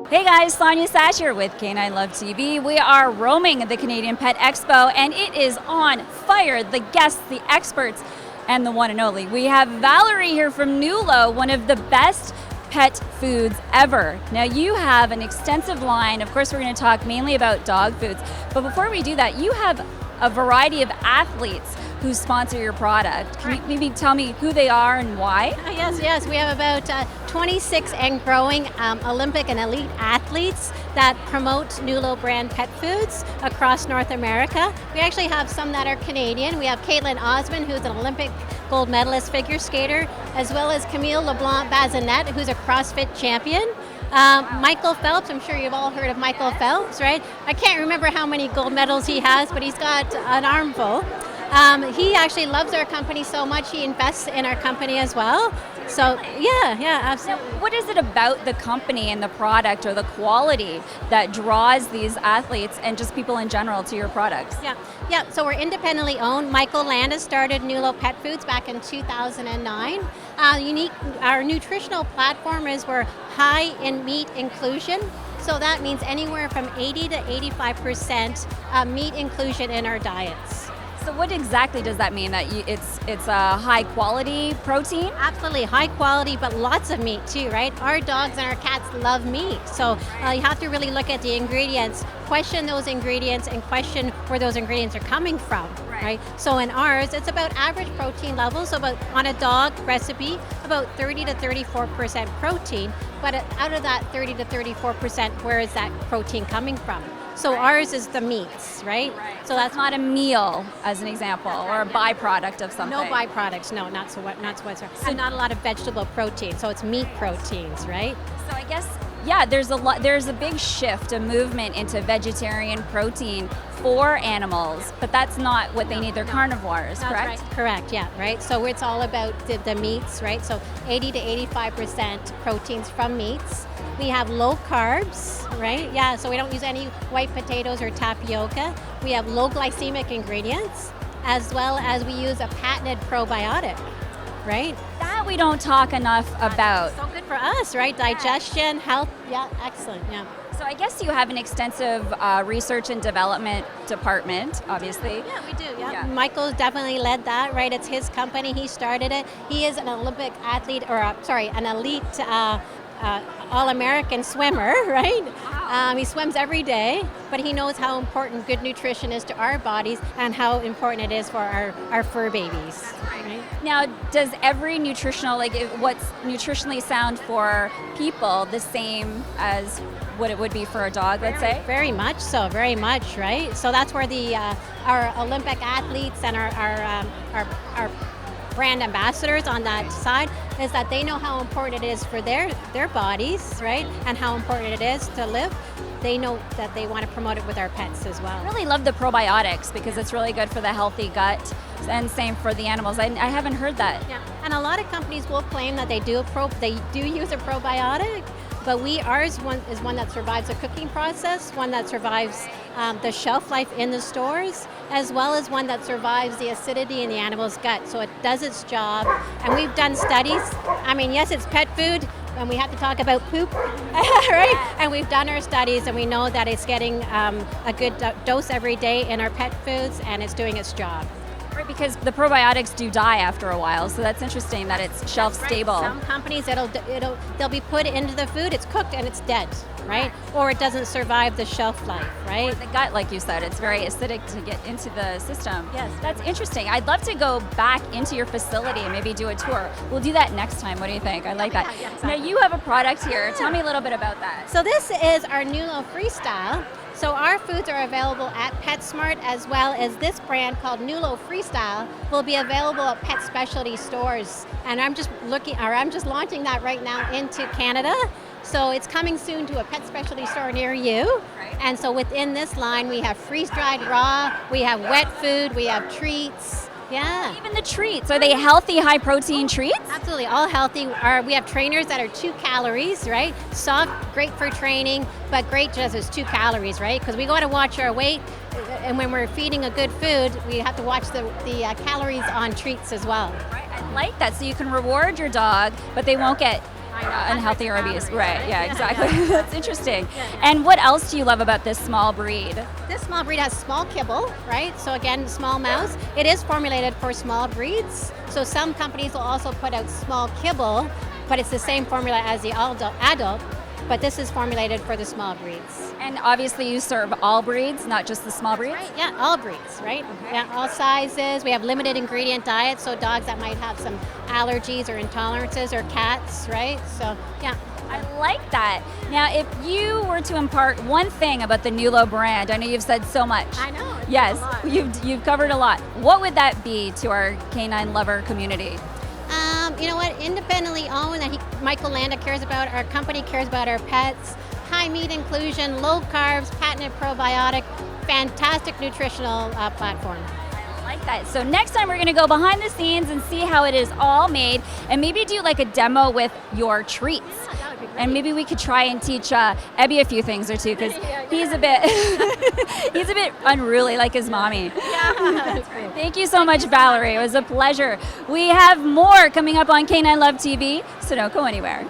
Hey guys, Sonia Sash here with Canine Love TV. We are roaming the Canadian Pet Expo and it is on fire. The guests, the experts, and the one and only. We have Valerie here from Nulo, one of the best pet foods ever. Now you have an extensive line. Of course, we're going to talk mainly about dog foods. But before we do that, you have a variety of athletes who sponsor your product. Can you maybe tell me who they are and why? Yes. We have about 26 and growing Olympic and elite athletes that promote Nulo brand pet foods across North America. We actually have some that are Canadian. We have Caitlin Osmond, who's an Olympic gold medalist figure skater, as well as Camille LeBlanc-Bazinet, who's a CrossFit champion. Michael Phelps, I'm sure you've all heard of Michael Phelps, right? I can't remember how many gold medals he has, but he's got an armful. He actually loves our company so much, he invests in our company as well. So, yeah, absolutely. Now, what is it about the company and the product or the quality that draws these athletes and just people in general to your products? Yeah. So we're independently owned. Michael Landis started Nulo Pet Foods back in 2009. Our nutritional platform is we're high in meat inclusion. So that means anywhere from 80 to 85% meat inclusion in our diets. So what exactly does that mean? That it's a high quality protein? Absolutely, high quality, but lots of meat too, right? Our dogs and our cats love meat. So you have to really look at the ingredients, question those ingredients, and question where those ingredients are coming from, right? So in ours, it's about average protein levels, so about on a dog recipe, about 30 to 34% protein, but out of that 30 to 34%, where is that protein coming from? So ours is the meats, right? So that's not a meal, as an example, or a byproduct of something. No byproducts, no, not whatsoever. So not a lot of vegetable protein, so it's meat proteins, right? So I guess, there's a big shift, a movement into vegetarian protein for animals, but that's not what they need. They're carnivores, correct? Correct, yeah, right? So it's all about the meats, right? So 80 to 85% proteins from meats. We have low carbs, right? Yeah, so we don't use any white potatoes or tapioca. We have low glycemic ingredients, as well as we use a patented probiotic, right? That we don't talk enough about. So good for us, right? Digestion, health, yeah, excellent, yeah. So I guess you have an extensive research and development department, obviously. Yeah, we do, yeah. Michael's definitely led that, right? It's his company, he started it. He is an Olympic athlete, an elite All-American swimmer, right? Wow. He swims every day, but he knows how important good nutrition is to our bodies and how important it is for our fur babies. Right? Now, does every what's nutritionally sound for people the same as what it would be for a dog, let's say? Very much so, very much, right? So that's where our Olympic athletes and our brand ambassadors on that side is that they know how important it is for their bodies, right? And how important it is to live. They know that they want to promote it with our pets as well. I really love the probiotics because it's really good for the healthy gut, and same for the animals. I haven't heard that. Yeah, and a lot of companies will claim that they do use a probiotic, but ours is one that survives the cooking process, one that survives the shelf life in the stores, as well as one that survives the acidity in the animal's gut. So it does its job, and we've done studies. I mean, yes, it's pet food, and we have to talk about poop, right? And we've done our studies, and we know that it's getting a good dose every day in our pet foods, and it's doing its job. Right, because the probiotics do die after a while, so that's interesting that it's shelf stable. Some companies, they'll be put into the food, it's cooked and it's dead, right? Or it doesn't survive the shelf life, right? Or the gut, like you said, it's very acidic to get into the system. Yes. That's interesting. I'd love to go back into your facility and maybe do a tour. We'll do that next time. What do you think? I like that. Yeah, exactly. Now you have a product here. Tell me a little bit about that. So this is our Nulo Freestyle. So our foods are available at PetSmart, as well as this brand called Nulo Freestyle will be available at pet specialty stores. And I'm just launching that right now into Canada. So it's coming soon to a pet specialty store near you. Right. And so within this line, we have freeze-dried raw, we have wet food, we have treats. Yeah. Even the treats. Are they healthy, high-protein treats? Absolutely, all healthy. We have trainers that are 2 calories, right? Soft, great for training, but great just as 2 calories, right? Because we got to watch our weight, and when we're feeding a good food, we have to watch the calories on treats as well. Right. I like that. So you can reward your dog, but they won't get unhealthy or obese. Right, yeah, exactly. Yeah. That's interesting. Yeah. And what else do you love about this small breed? This small breed has small kibble, right? So again, small mouse. It is formulated for small breeds. So some companies will also put out small kibble, but it's the same formula as the adult, but this is formulated for the small breeds. And obviously you serve all breeds, not just the small breeds? Right, yeah, all breeds, right? Okay. Yeah, all sizes. We have limited ingredient diets, so dogs that might have some allergies or intolerances, or cats, right? So, yeah. I like that. Now, if you were to impart one thing about the Nulo brand, I know you've said so much. I know. It's Yes, a lot. you've covered a lot. What would that be to our canine lover community? You know what? Independently owned, that Michael Landa cares about, our company cares about our pets. High meat inclusion, low carbs, patented probiotic, fantastic nutritional platform. I like that. So next time we're going to go behind the scenes and see how it is all made, and maybe do like a demo with your treats. Yeah, that would be great. And maybe we could try and teach Ebby a few things or two, because he's a bit he's a bit unruly like his mommy. Yeah, that's great. Thank you so much, Valerie. It was a pleasure. We have more coming up on Canine Love TV, so don't go anywhere.